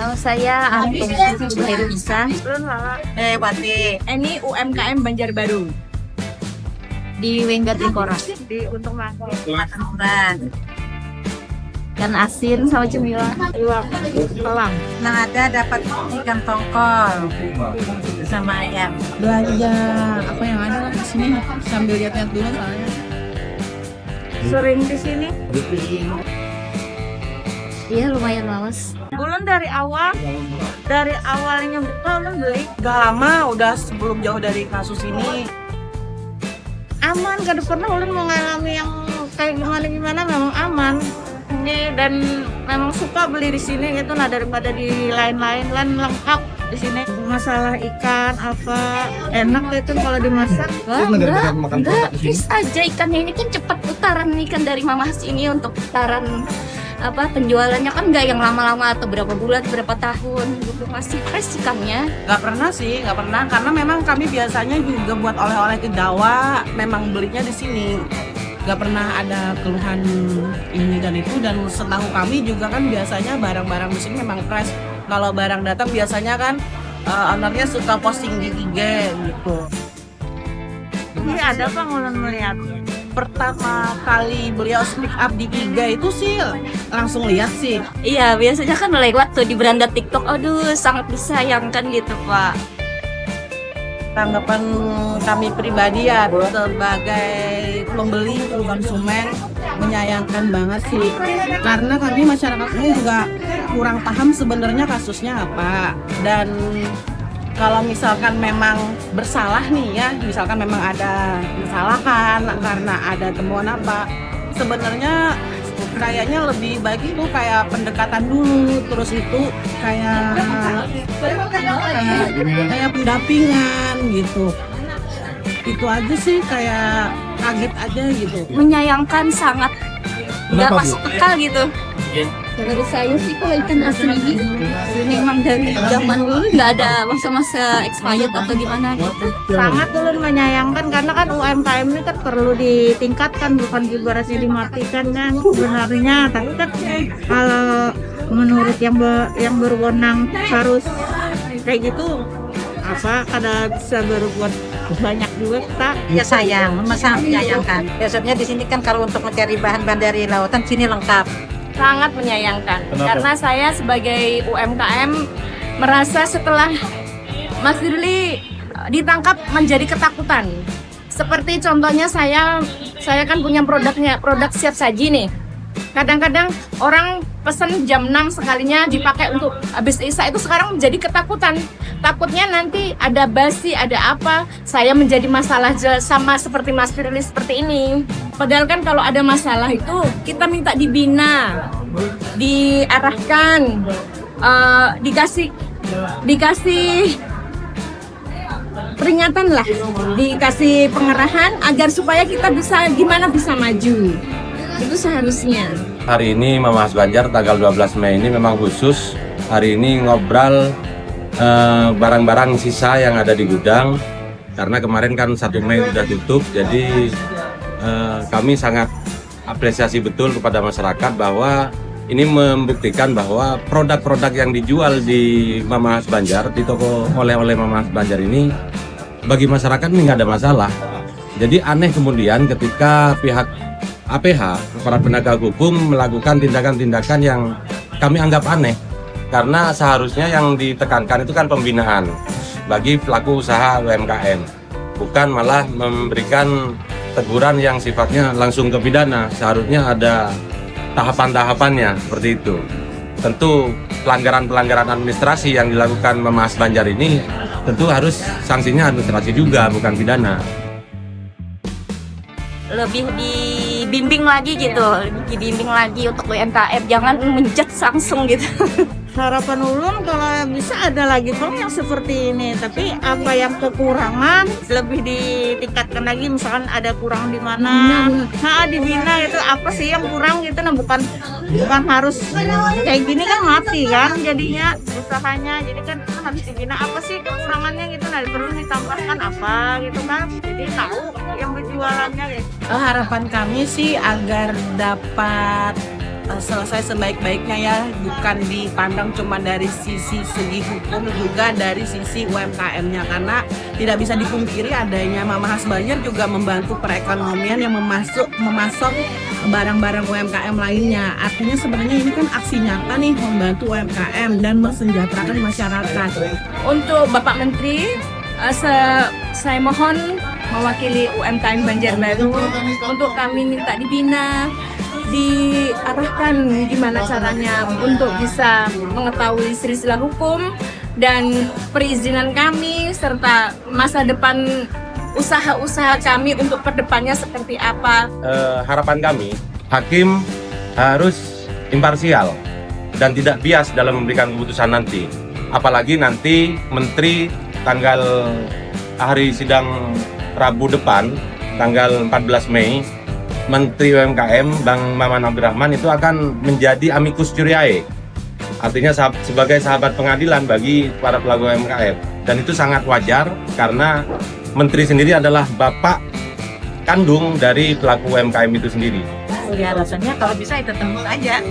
Nama saya Antum Herusa. Wati Ini UMKM Banjarbaru Di Wengga Trikora. di Untung Mangkok. Matanuran. Ikan asin sama cemilan. Iwak telang. Nah ada dapat ikan tongkol sama ayam. Belanja apa yang ada lah di sini sambil lihat-lihat dulu soalnya. Sering di sini. Iya lumayan males. Ulun dari awalnya buka ulun beli. Udah lama, udah sebelum jauh dari kasus ini. Aman, gak pernah ulun mengalami yang kayak gimana memang aman. Dan memang suka beli di sini gitu, nah daripada di lain-lain lengkap di sini. Masalah ikan apa enak itu kalau dimasak. Wah, enggak, fresh aja ikannya ini kan cepat putaran ikan dari Mamas ini untuk putaran penjualannya kan nggak yang lama-lama atau berapa bulan, berapa tahun gitu, masih fresh ikannya. Nggak pernah karena memang kami biasanya juga buat oleh-oleh ke Jawa, memang belinya di sini. Nggak pernah ada keluhan ini dan itu, dan setahu kami juga kan biasanya barang-barang di sini memang fresh. Kalau barang datang biasanya kan ownernya suka posting di IG gitu. Ini ada Bang ulun melihat. Pertama kali beliau speak up di IG itu sih langsung lihat sih. Iya, biasanya kan lewat tuh di beranda TikTok. Aduh, sangat disayangkan gitu, Pak. Tanggapan kami pribadi ya sebagai pembeli konsumen menyayangkan banget sih, karena kami masyarakat ini juga kurang paham sebenarnya kasusnya apa, dan kalau misalkan memang bersalah nih ya, misalkan memang ada kesalahan karena ada temuan apa, sebenarnya kayaknya lebih baik itu kayak pendekatan dulu, terus itu kayak pendampingan gitu. Itu aja sih, kayak kaget aja gitu. Menyayangkan sangat, nggak masuk akal gitu. Menurut saya sih kalau ikan asin ini memang dari zaman dulu nggak ada masa-masa expired atau gimana gitu. Sangat ulun menyayangkan karena kan UMKM ini kan perlu ditingkatkan, bukan ibaratnya dimatikan kan sebenarnya. Tapi kan kalau menurut yang berwenang harus kayak gitu, apa kada bisa berbuat banyak juga kita. Ya sayang, sangat menyayangkan. Biasanya di sini kan kalau untuk mencari bahan-bahan dari lautan sini lengkap. Sangat menyayangkan. Karena saya sebagai UMKM merasa setelah Mas Dirli ditangkap menjadi ketakutan. Seperti contohnya saya kan punya produk siap saji nih. Kadang-kadang orang pesen jam 6 sekalinya dipakai untuk habis isya, itu sekarang menjadi ketakutan. Takutnya nanti ada basi, ada apa, saya menjadi masalah sama seperti Mas Firly seperti ini. Padahal kan kalau ada masalah itu kita minta dibina, diarahkan, dikasih peringatan lah, dikasih pengarahan agar supaya kita bisa maju. Itu seharusnya. Hari ini Mamas Banjar tanggal 12 Mei ini memang khusus. Hari ini ngobrol barang-barang sisa yang ada di gudang. Karena kemarin kan 1 Mei udah tutup, jadi kami sangat apresiasi betul kepada masyarakat bahwa ini membuktikan bahwa produk-produk yang dijual di Mamas Banjar, di toko oleh-oleh Mamas Banjar ini, bagi masyarakat ini nggak ada masalah. Jadi aneh kemudian ketika pihak APH, para penegak hukum, melakukan tindakan-tindakan yang kami anggap aneh. Karena seharusnya yang ditekankan itu kan pembinaan bagi pelaku usaha UMKM, bukan malah memberikan teguran yang sifatnya langsung ke pidana. Seharusnya ada tahapan-tahapannya seperti itu. Tentu pelanggaran-pelanggaran administrasi yang dilakukan Mamas Banjar ini tentu harus sanksinya administrasi juga, bukan pidana. Lebih dibimbing lagi gitu, dibimbing lagi untuk UMKM, jangan menjat langsung gitu. Harapan ulun kalau bisa ada lagi Bang yang seperti ini, tapi apa yang kekurangan lebih ditingkatkan lagi, misalkan ada kurang di mana, dibina itu apa sih yang kurang gitu, nah bukan harus kayak gini kan mati kan jadinya usahanya, jadi kan harus dibina apa sih kekurangannya gitu, nah perlu ditambahkan apa gitu kan, jadi tahu yang berjualannya gitu. Harapan kami sih agar dapat selesai sebaik-baiknya ya, bukan dipandang cuma dari segi hukum, juga dari sisi UMKM-nya, karena tidak bisa dipungkiri adanya Mama Khas Banjar juga membantu perekonomian yang memasok barang-barang UMKM lainnya. Artinya sebenarnya ini kan aksi nyata nih, membantu UMKM dan mensejahterakan masyarakat. Untuk Bapak Menteri, saya mohon mewakili UMKM Banjarbaru untuk kami minta dibina, diarahkan gimana caranya untuk bisa mengetahui silsilah hukum dan perizinan kami serta masa depan usaha-usaha kami untuk perdepannya seperti apa. Harapan kami, hakim harus imparsial dan tidak bias dalam memberikan keputusan nanti. Apalagi nanti Menteri tanggal hari sidang Rabu depan, tanggal 14 Mei, Menteri UMKM Bang Maman Abdurrahman itu akan menjadi amicus curiae. Artinya sebagai sahabat pengadilan bagi para pelaku UMKM. Dan itu sangat wajar karena Menteri sendiri adalah bapak kandung dari pelaku UMKM itu sendiri. Ya rasanya kalau bisa itu tembus aja.